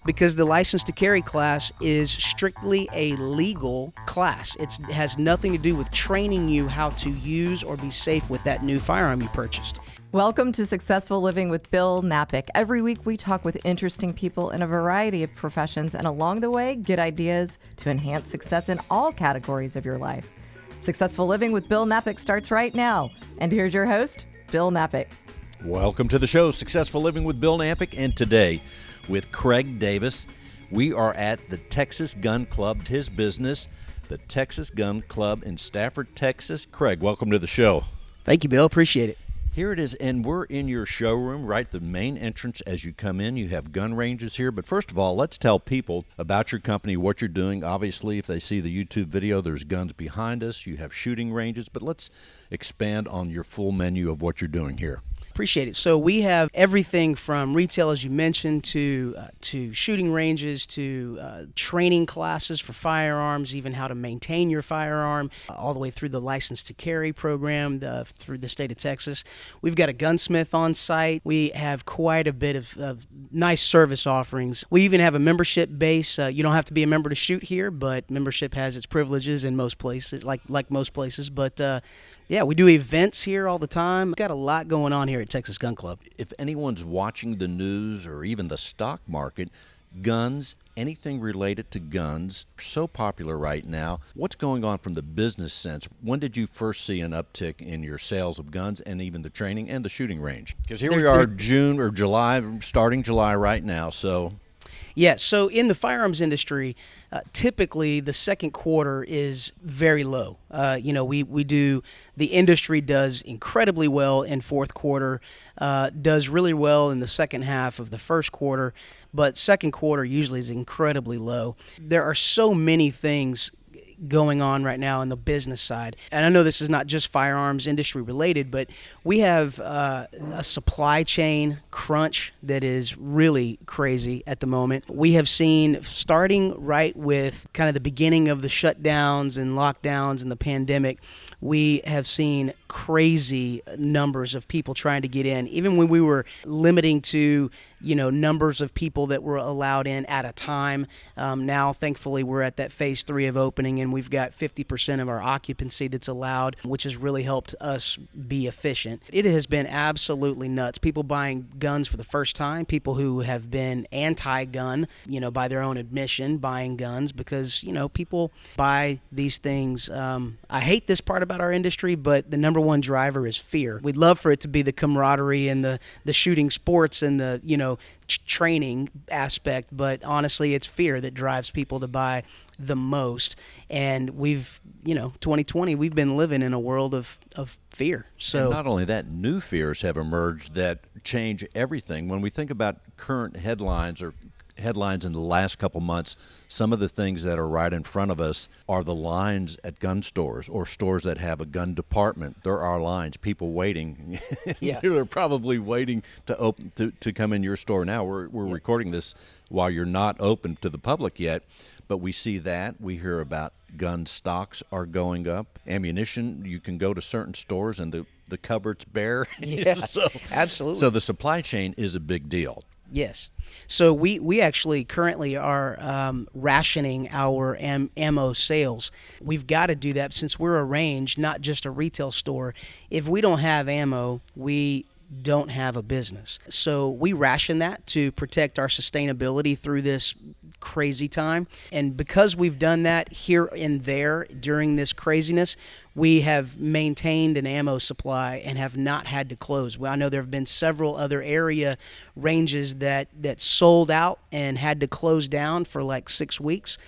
Because the license to carry class is strictly a legal class. It has nothing to do with training you how to use or be safe with that new firearm you purchased. Welcome to Successful Living with Bill Napick. Every week we talk with interesting people in a variety of professions, and along the way, get ideas to enhance success in all categories of your life. Successful Living with Bill Napick starts right now. And here's your host, Bill Napick. Welcome to the show, Successful Living with Bill Napick, and today with Craig Davis. We are at the Texas Gun Club, his business, the Texas Gun Club in Stafford, Texas. Craig, welcome to the show. Thank you, Bill. Appreciate it. Here it is, and we're in your showroom, right? The main entrance as you come in. You have gun ranges here. But first of all, let's tell people about your company, what you're doing. Obviously, if they see the YouTube video, there's guns behind us. You have shooting ranges. But let's expand on your full menu of what you're doing here. Appreciate it. So we have everything from retail, as you mentioned, to shooting ranges, to training classes for firearms, even how to maintain your firearm, all the way through the license to carry program through the state of Texas. We've got a gunsmith on site. We have quite a bit of nice service offerings. We even have a membership base. You don't have to be a member to shoot here, but membership has its privileges in most places, like most places. But yeah, we do events here all the time. We've got a lot going on here at Texas Gun Club. If anyone's watching the news or even the stock market, guns, anything related to guns, are so popular right now. What's going on from the business sense? When did you first see an uptick in your sales of guns and even the training and the shooting range? Because here we are, June or July, starting July right now, so... Yeah, so in the firearms industry, typically the second quarter is very low. The industry does incredibly well in fourth quarter, does really well in the second half of the first quarter, but second quarter usually is incredibly low. There are so many things going on right now on the business side. And I know this is not just firearms industry related, but we have a supply chain crunch that is really crazy at the moment. We have seen, starting right with kind of the beginning of the shutdowns and lockdowns and the pandemic, we have seen crazy numbers of people trying to get in. Even when we were limiting to, numbers of people that were allowed in at a time, now thankfully we're at that phase 3 of opening, and we've got 50% of our occupancy that's allowed, which has really helped us be efficient. It has been absolutely nuts. People buying guns for the first time, people who have been anti-gun, by their own admission, buying guns because, people buy these things. I hate this part about our industry, but the number one driver is fear. We'd love for it to be the camaraderie and the shooting sports and the, training aspect, but honestly, it's fear that drives people to buy the most. And we've, 2020, we've been living in a world of fear. So and not only that, new fears have emerged that change everything. When we think about current headlines in the last couple months, some of the things that are right in front of us are the lines at gun stores or stores that have a gun department. There are lines, people waiting. Yeah. They're probably waiting to open to come in your store now. We're recording this while you're not open to the public yet, but we see that. We hear about gun stocks are going up. Ammunition, you can go to certain stores and the cupboard's bare. Yeah, absolutely. So the supply chain is a big deal. Yes. So we actually currently are rationing our ammo sales. We've got to do that since we're a range, not just a retail store. If we don't have ammo, we don't have a business. So we ration that to protect our sustainability through this crazy time. And because we've done that here and there during this craziness, we have maintained an ammo supply and have not had to close. Well, I know there have been several other area ranges that sold out and had to close down for like 6 weeks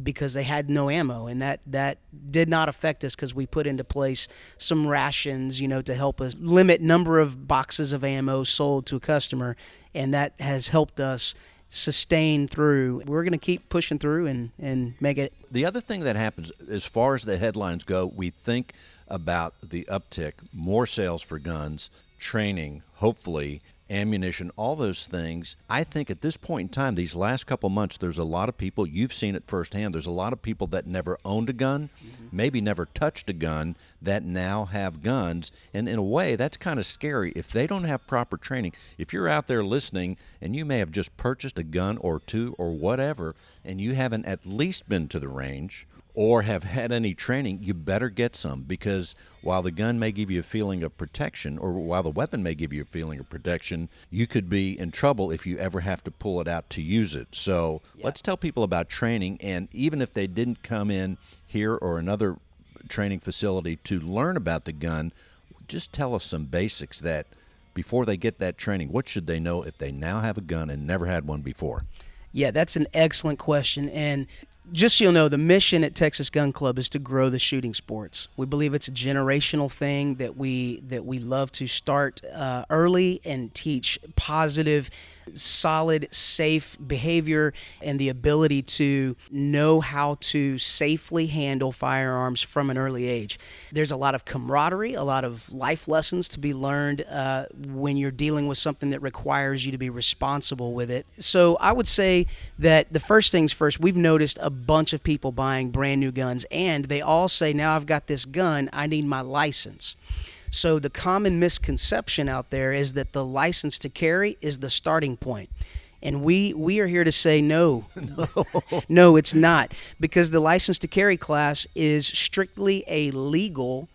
because they had no ammo, and that did not affect us because we put into place some rations, to help us limit number of boxes of ammo sold to a customer, and that has helped us sustain through. We're going to keep pushing through and make it. The other thing that happens, as far as the headlines go, we think about the uptick, more sales for guns, training, hopefully, ammunition, all those things. I think at this point in time, these last couple months, there's a lot of people, you've seen it firsthand, there's a lot of people that never owned a gun, maybe never touched a gun that now have guns. And in a way, that's kind of scary if they don't have proper training. If you're out there listening and you may have just purchased a gun or two or whatever, and you haven't at least been to the range or have had any training, you better get some, because while the gun may give you a feeling of protection, or while the weapon may give you a feeling of protection, you could be in trouble if you ever have to pull it out to use it. So let's tell people about training, and even if they didn't come in here or another training facility to learn about the gun, just tell us some basics that before they get that training, what should they know if they now have a gun and never had one before? Yeah, that's an excellent question. And just so you'll know, the mission at Texas Gun Club is to grow the shooting sports. We believe it's a generational thing that we love to start early and teach positive, solid, safe behavior and the ability to know how to safely handle firearms from an early age. There's a lot of camaraderie, a lot of life lessons to be learned when you're dealing with something that requires you to be responsible with it. So I would say that the first things first, we've noticed a bunch of people buying brand new guns, and they all say, now I've got this gun, I need my license. So the common misconception out there is that the license to carry is the starting point. And we are here to say no. No, it's not, because the license to carry class is strictly a legal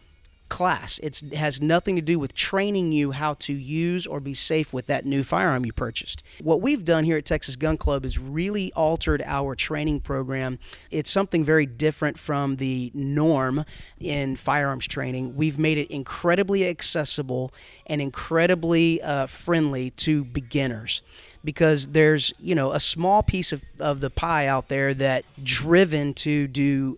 class. It has nothing to do with training you how to use or be safe with that new firearm you purchased. What we've done here at Texas Gun Club is really altered our training program. It's something very different from the norm in firearms training. We've made it incredibly accessible and incredibly friendly to beginners, because there's, a small piece of the pie out there that driven to do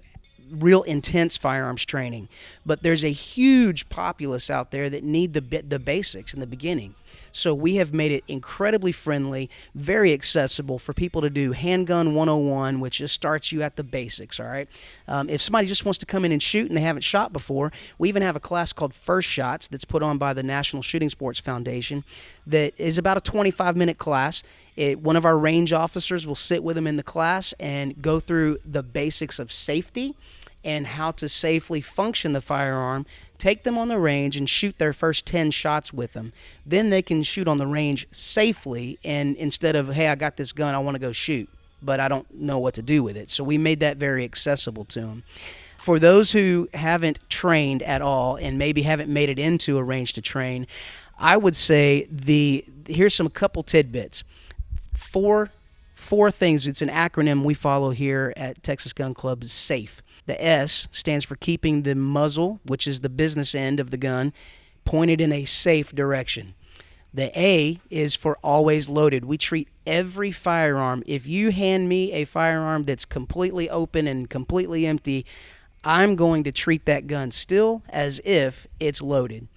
real intense firearms training, but there's a huge populace out there that need the basics in the beginning. So we have made it incredibly friendly, very accessible for people to do handgun 101, which just starts you at the basics. All right. If somebody just wants to come in and shoot and they haven't shot before, we even have a class called First Shots that's put on by the National Shooting Sports Foundation that is about a 25-minute class. One of our range officers will sit with them in the class and go through the basics of safety and how to safely function the firearm, take them on the range and shoot their first 10 shots with them. Then they can shoot on the range safely, and instead of, hey, I got this gun, I want to go shoot, but I don't know what to do with it. So we made that very accessible to them. For those who haven't trained at all and maybe haven't made it into a range to train, I would say here's some couple tidbits. Four things. It's an acronym we follow here at Texas Gun Club. Is SAFE. The S stands for keeping the muzzle, which is the business end of the gun, pointed in a safe direction. The A is for always loaded. We treat every firearm. If you hand me a firearm that's completely open and completely empty, I'm going to treat that gun still as if it's loaded.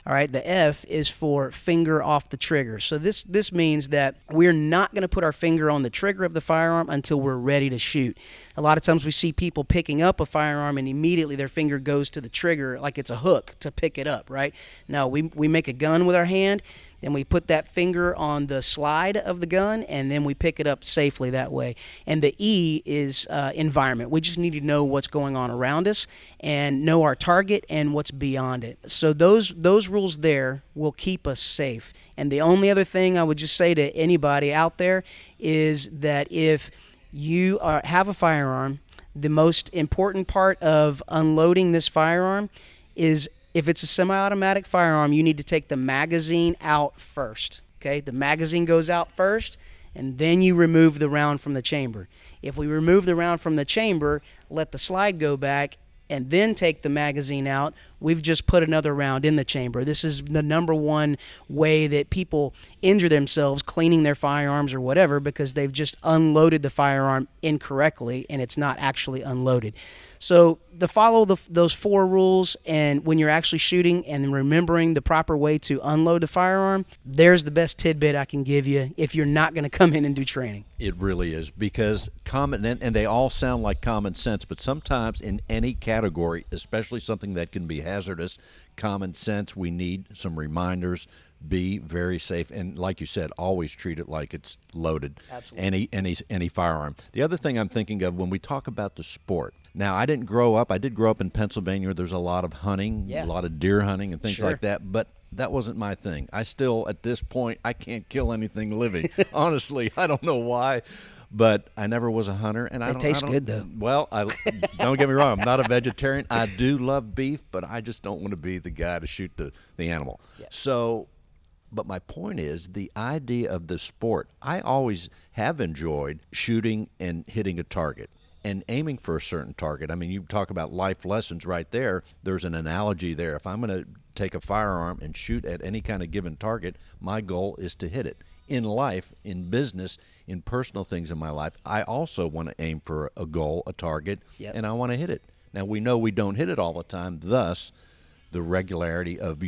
All right, the F is for finger off the trigger. So this means that we're not going to put our finger on the trigger of the firearm until we're ready to shoot. A lot of times we see people picking up a firearm and immediately their finger goes to the trigger like it's a hook to pick it up, right? No, we make a gun with our hand, then we put that finger on the slide of the gun, and then we pick it up safely that way. And the E is environment. We just need to know what's going on around us and know our target and what's beyond it. So those rules there will keep us safe. And the only other thing I would just say to anybody out there is that if you have a firearm, the most important part of unloading this firearm is, if it's a semi-automatic firearm, you need to take the magazine out first. Okay, the magazine goes out first, and then you remove the round from the chamber. If we remove the round from the chamber, let the slide go back, and then take the magazine out, we've just put another round in the chamber. This is the number one way that people injure themselves cleaning their firearms or whatever, because they've just unloaded the firearm incorrectly and it's not actually unloaded. So follow those four rules, and when you're actually shooting and remembering the proper way to unload the firearm, there's the best tidbit I can give you if you're not going to come in and do training. It really is, because common, and they all sound like common sense, but sometimes in any category, especially something that can be hazardous, common sense, we need some reminders. Be very safe, and like you said, always treat it like it's loaded. Absolutely. Any firearm. The other thing I'm thinking of when we talk about the sport, Now, I didn't grow up. I did grow up in Pennsylvania where there's a lot of hunting, Yeah. a lot of deer hunting and things Sure. like that, but that wasn't my thing. I still, at this point, I can't kill anything living. Honestly, I don't know why, but I never was a hunter. And It tastes good, though. Well, don't get me wrong. I'm not a vegetarian. I do love beef, but I just don't want to be the guy to shoot the animal. Yeah. So, but my point is the idea of the sport. I always have enjoyed shooting and hitting a target and aiming for a certain target. I mean, you talk about life lessons right there. There's an analogy there. If I'm going to take a firearm and shoot at any kind of given target, my goal is to hit it. In life, in business, in personal things in my life, I also want to aim for a goal, a target, Yep. and I want to hit it. Now, we know we don't hit it all the time, thus the regularity of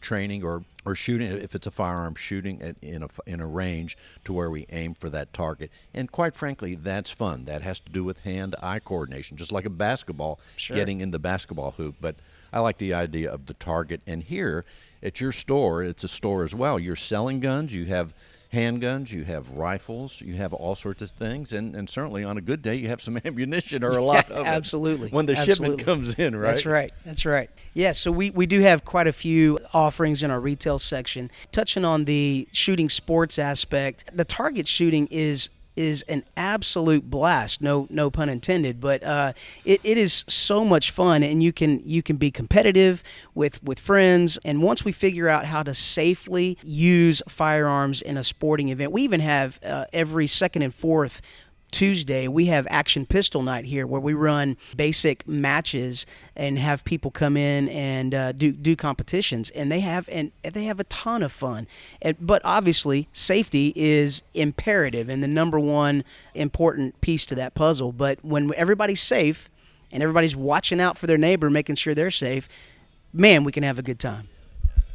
training or shooting, if it's a firearm, shooting in a range to where we aim for that target. And quite frankly, that's fun. That has to do with hand-eye coordination, just like a basketball, Sure. getting in the basketball hoop. But I like the idea of the target. And here at your store, it's a store as well. You're selling guns. You have handguns, you have rifles, you have all sorts of things, and certainly on a good day you have some ammunition or a lot of it. Absolutely. When the Absolutely. shipment comes in, right? That's right. That's right. Yeah, so we do have quite a few offerings in our retail section. Touching on the shooting sports aspect, the target shooting is an absolute blast. No pun intended, but it is so much fun, and you can be competitive with friends. And once we figure out how to safely use firearms in a sporting event, we even have every second and fourth Tuesday, we have Action Pistol Night here where we run basic matches and have people come in and do competitions, and they have a ton of fun. But obviously, safety is imperative and the number one important piece to that puzzle. But when everybody's safe and everybody's watching out for their neighbor, making sure they're safe, man, we can have a good time.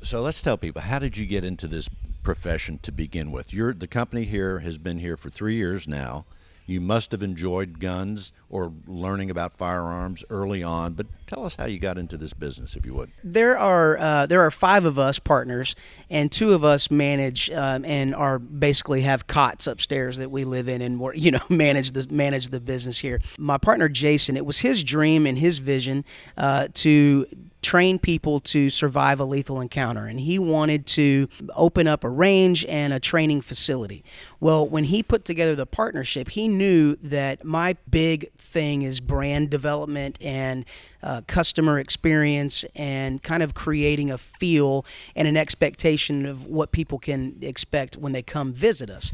So let's tell people, how did you get into this profession to begin with? The company here has been here for 3 years now. You must have enjoyed guns or learning about firearms early on, but tell us how you got into this business, if you would. There are 5 of us partners, and 2 of us manage and are basically have cots upstairs that we live in, and manage the business here. My partner Jason, it was his dream and his vision to train people to survive a lethal encounter, and he wanted to open up a range and a training facility. Well, when he put together the partnership, he knew that my big thing is brand development and customer experience and kind of creating a feel and an expectation of what people can expect when they come visit us.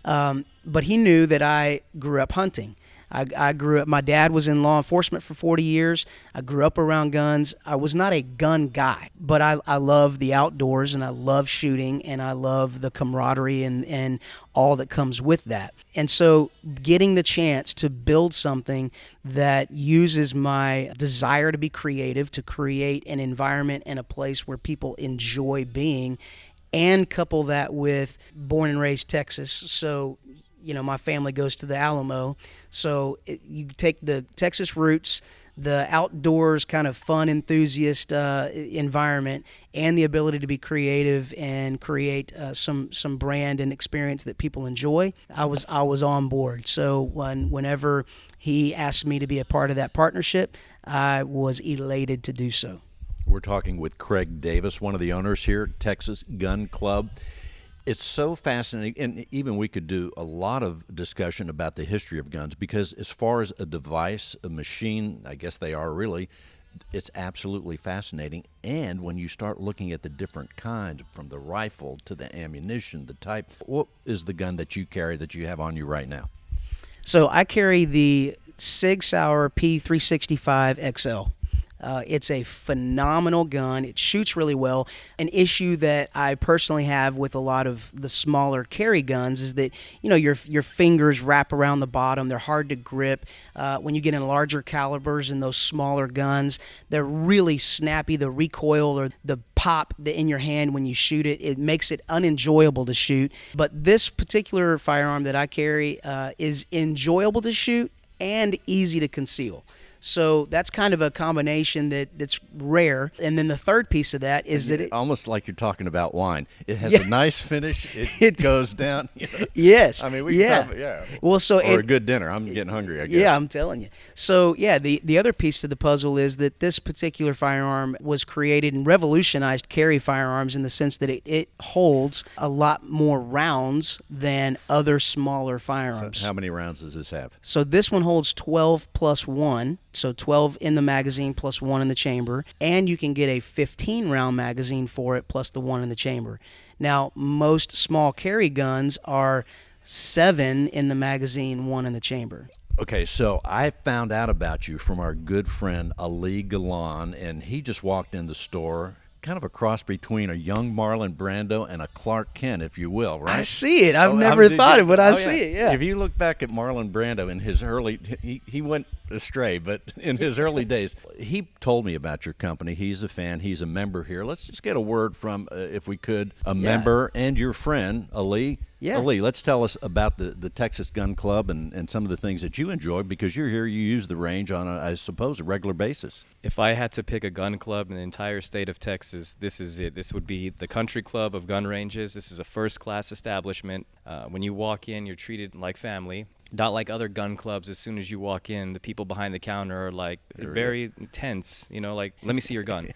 But he knew that I grew up hunting. I grew up, my dad was in law enforcement for 40 years. I grew up around guns. I was not a gun guy, but I love the outdoors, and I love shooting, and I love the camaraderie and all that comes with that. And so getting the chance to build something that uses my desire to be creative, to create an environment and a place where people enjoy being, and couple that with born and raised Texas. So my family goes to the Alamo, so you take the Texas roots, the outdoors kind of fun enthusiast environment, and the ability to be creative and create some brand and experience that people enjoy. I was on board. So whenever he asked me to be a part of that partnership, I was elated to do so. We're talking with Craig Davis, one of the owners here at Texas Gun Club. It's so fascinating, and even we could do a lot of discussion about the history of guns, because as far as a device, a machine, I guess they are really, it's absolutely fascinating. And when you start looking at the different kinds, from the rifle to the ammunition, the type, what is the gun that you carry that you have on you right now? So I carry the Sig Sauer P365 XL. It's a phenomenal gun. It shoots really well. An issue that I personally have with a lot of the smaller carry guns is that your fingers wrap around the bottom. They're hard to grip. When you get in larger calibers and those smaller guns, they're really snappy. The recoil or the pop in your hand when you shoot it, it makes it unenjoyable to shoot. But this particular firearm that I carry is enjoyable to shoot and easy to conceal. So that's kind of a combination that's rare. And then the third piece of that is that it, almost like you're talking about wine. It has Yeah. a nice finish. It goes down. yes, I mean, we yeah. can talk, yeah. Well, so Or a good dinner. I'm getting hungry, I guess. Yeah, I'm telling you. So, yeah, the other piece to the puzzle is that this particular firearm was created and revolutionized carry firearms in the sense that it holds a lot more rounds than other smaller firearms. So how many rounds does this have? So this one holds 12 plus 1, so 12 in the magazine plus 1 in the chamber, and you can get a 15-round magazine for it plus the 1 in the chamber. Now, most small carry guns are 7 in the magazine, 1 in the chamber. Okay, so I found out about you from our good friend Ali Gilan, and he just walked in the store, kind of a cross between a young Marlon Brando and a Clark Kent, if you will, right? I see it. I've Oh, never did thought you- it, but I oh, see it, yeah. If you look back at Marlon Brando in his early, he went astray, but in his early days, he told me about your company. He's a fan. He's a member here. Let's just get a word from, if we could, a member and your friend, Ali. Yeah. Ali, let's tell us about the Texas Gun Club and some of the things that you enjoy, because you're here, you use the range on, I suppose, a regular basis. If I had to pick a gun club in the entire state of Texas, this is it. This would be the Country Club of gun ranges. This is a first-class establishment. When you walk in, you're treated like family. Not like other gun clubs. As soon as you walk in, the people behind the counter are like very tense. You know, like, let me see your gun.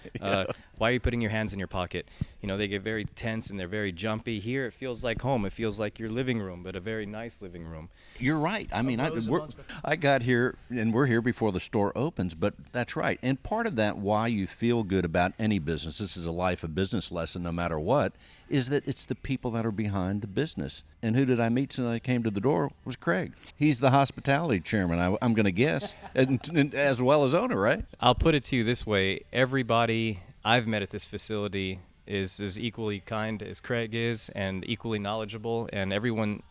Why are you putting your hands in your pocket? You know, they get very tense and they're very jumpy. Here, it feels like home. It feels like your living room, but a very nice living room. You're right. I mean, I got here, and we're here before the store opens, but that's right. And part of that, why you feel good about any business, this is a life of business lesson no matter what, is that it's the people that are behind the business. And who did I meet since I came to the door? Was Craig. He's the hospitality chairman, I'm going to guess, and as well as owner, right? I'll put it to you this way. Everybody I've met at this facility is as equally kind as Craig is and equally knowledgeable, and everyone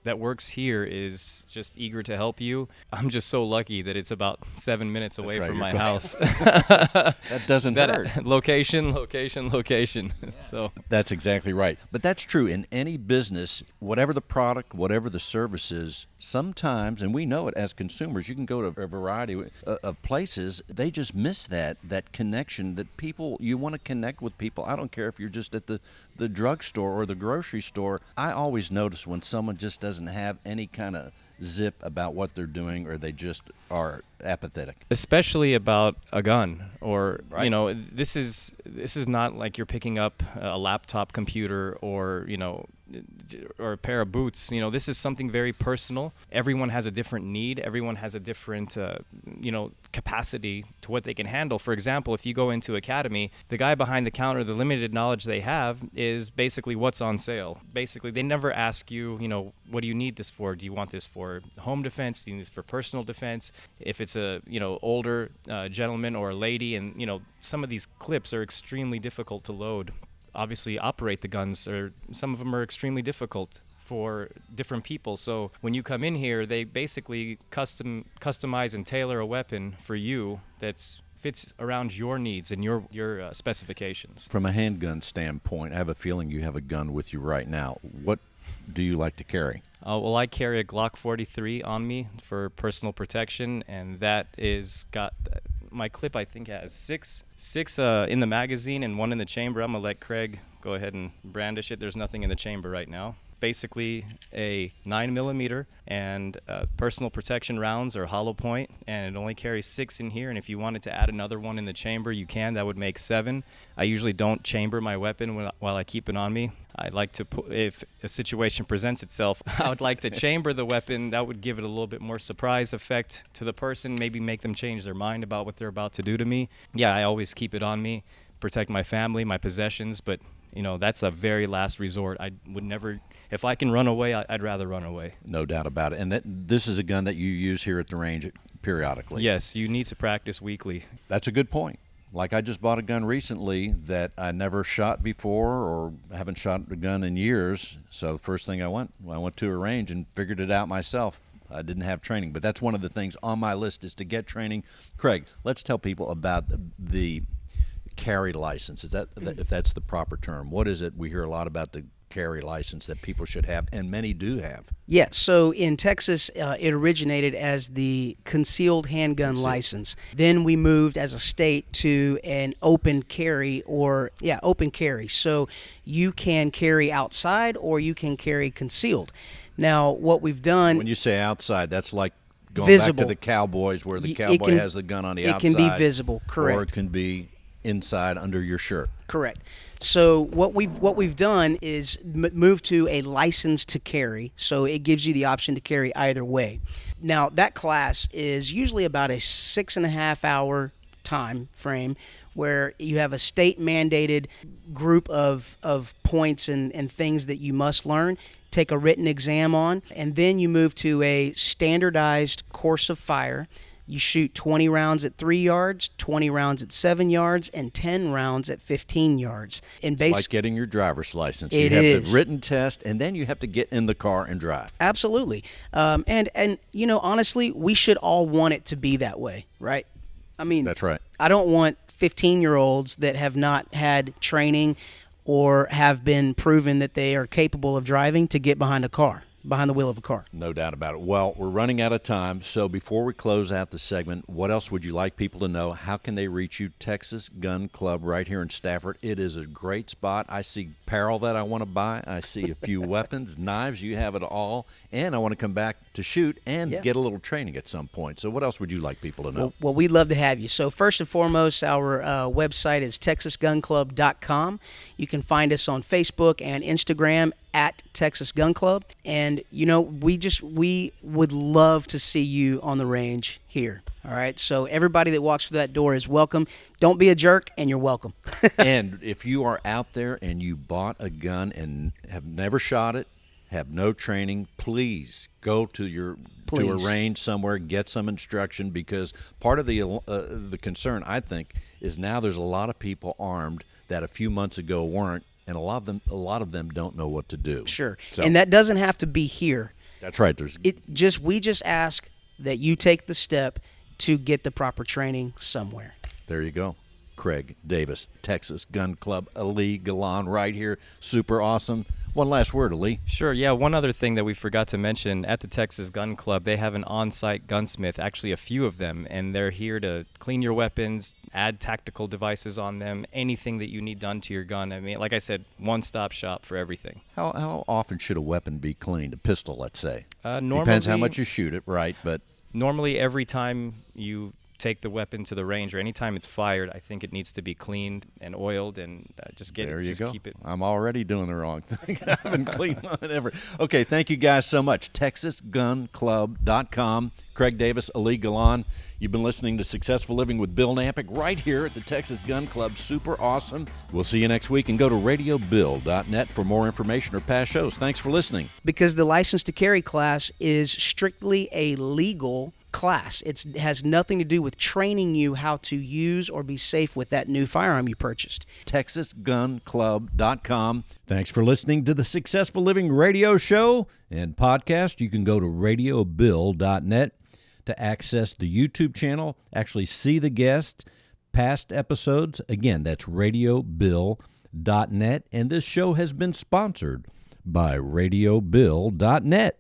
that works here is just eager to help you. I'm just so lucky that it's about 7 minutes away right, from you're my house. That doesn't hurt. Location. So That's exactly right. But that's true in any business, whatever the product, whatever the service is, sometimes, and we know it as consumers, you can go to a variety of places, they just miss that connection that people, you want to connect with people. I don't care if you're just at the drugstore or the grocery store. I always notice when someone just doesn't have any kind of zip about what they're doing, or they just are apathetic. especially about a gun, or Right. you know, this is not like you're picking up a laptop computer or, you know, or a pair of boots. You know, this is something very personal. Everyone has a different need. Everyone has a different you know, capacity to what they can handle. For example, if you go into Academy, the guy behind the counter, the limited knowledge they have is basically what's on sale. Basically, they never ask you, you know, what do you need this for? Do you want this for home defense? Do you need this for personal defense? If it's a, you know, older gentleman or a lady, and, you know, some of these clips are extremely difficult to load. Obviously, operate the guns, or some of them are extremely difficult for different people. So when you come in here, they basically customize and tailor a weapon for you that's fits around your needs and your specifications. From a handgun standpoint, I have a feeling you have a gun with you right now. What do you like to carry? Well, I carry a Glock 43 on me for personal protection, and that is got my clip, I think, has six in the magazine and 1 in the chamber. I'm gonna let Craig go ahead and brandish it. There's nothing in the chamber right now. Basically a 9mm, and personal protection rounds are hollow point, and it only carries 6 in here. And if you wanted to add another one in the chamber, you can. That would make 7. I usually don't chamber my weapon while I keep it on me. I like to if a situation presents itself, I would like to chamber the weapon. That would give it a little bit more surprise effect to the person, maybe make them change their mind about what they're about to do to me. Yeah, I always keep it on me, protect my family, my possessions, but you know, that's a very last resort. I would never, if I can run away, I'd rather run away. No doubt about it. And this is a gun that you use here at the range periodically. Yes, you need to practice weekly. That's a good point. Like, I just bought a gun recently that I never shot before, or haven't shot a gun in years. So the first thing I went to a range and figured it out myself. I didn't have training, but that's one of the things on my list, is to get training. Craig, let's tell people about the carry license. Is that, if that's the proper term? What is it? We hear a lot about the carry license that people should have, and many do have? Yeah, so in Texas, it originated as the concealed handgun license. Then we moved as a state to an open carry open carry. So you can carry outside or you can carry concealed. Now, what we've done... When you say outside, that's like going visible. back to the cowboys where the cowboy has the gun on the outside. It can be visible, correct. Or it can be inside under your shirt. Correct. So what we've done is move to a license to carry. So it gives you the option to carry either way. Now that class is usually about a 6.5 hour time frame, where you have a state mandated group of points and things that you must learn, take a written exam on, and then you move to a standardized course of fire. You shoot 20 rounds at 3 yards, 20 rounds at 7 yards, and 10 rounds at 15 yards. And It's like getting your driver's license. It you have is. the written test, and then you have to get in the car and drive. Absolutely. And you know, honestly, we should all want it to be that way, right? I mean, That's right. I don't want 15-year-olds that have not had training or have been proven that they are capable of driving to get behind the wheel of a car. No doubt about it. Well, we're running out of time, so before we close out the segment, what else would you like people to know? How can they reach you? Texas Gun Club right here in Stafford. It is a great spot. I see apparel that I want to buy. I see a few weapons, knives. You have it all. And I want to come back to shoot and get a little training at some point. So what else would you like people to know? Well, we'd love to have you. So first and foremost, our website is texasgunclub.com. You can find us on Facebook and Instagram at Texas Gun Club. And, you know, we would love to see you on the range here. All right. So everybody that walks through that door is welcome. Don't be a jerk, and you're welcome. And if you are out there and you bought a gun and have never shot it, have no training, please go to a range somewhere, get some instruction, because part of the concern, I think, is now there's a lot of people armed that a few months ago weren't, and a lot of them don't know what to do. Sure. So, And that doesn't have to be here. That's right. We just ask that you take the step to get the proper training somewhere. There you go. Craig Davis, Texas Gun Club, Ali Gilan right here. Super awesome. One last word, Ali. Sure, yeah. One other thing that we forgot to mention, at the Texas Gun Club, they have an on-site gunsmith, actually a few of them, and they're here to clean your weapons, add tactical devices on them, anything that you need done to your gun. I mean, like I said, one-stop shop for everything. How often should a weapon be cleaned? A pistol, let's say. Normally, depends how much you shoot it, right? But normally every time you take the weapon to the range, or anytime it's fired, I think it needs to be cleaned and oiled, and there you go. Keep it. I'm already doing the wrong thing. I haven't cleaned one ever. Okay, thank you guys so much. TexasGunClub.com. Craig Davis, Ali Gilan. You've been listening to Successful Living with Bill Nampick right here at the Texas Gun Club. Super awesome. We'll see you next week, and go to radiobill.net for more information or past shows. Thanks for listening. Because the license to carry class is strictly a legal class. It has nothing to do with training you how to use or be safe with that new firearm you purchased. TexasGunClub.com. Thanks for listening to the Successful Living radio show and podcast. You can go to radiobill.net to access the YouTube channel, actually see the guests, past episodes. Again, that's radiobill.net. And this show has been sponsored by radiobill.net.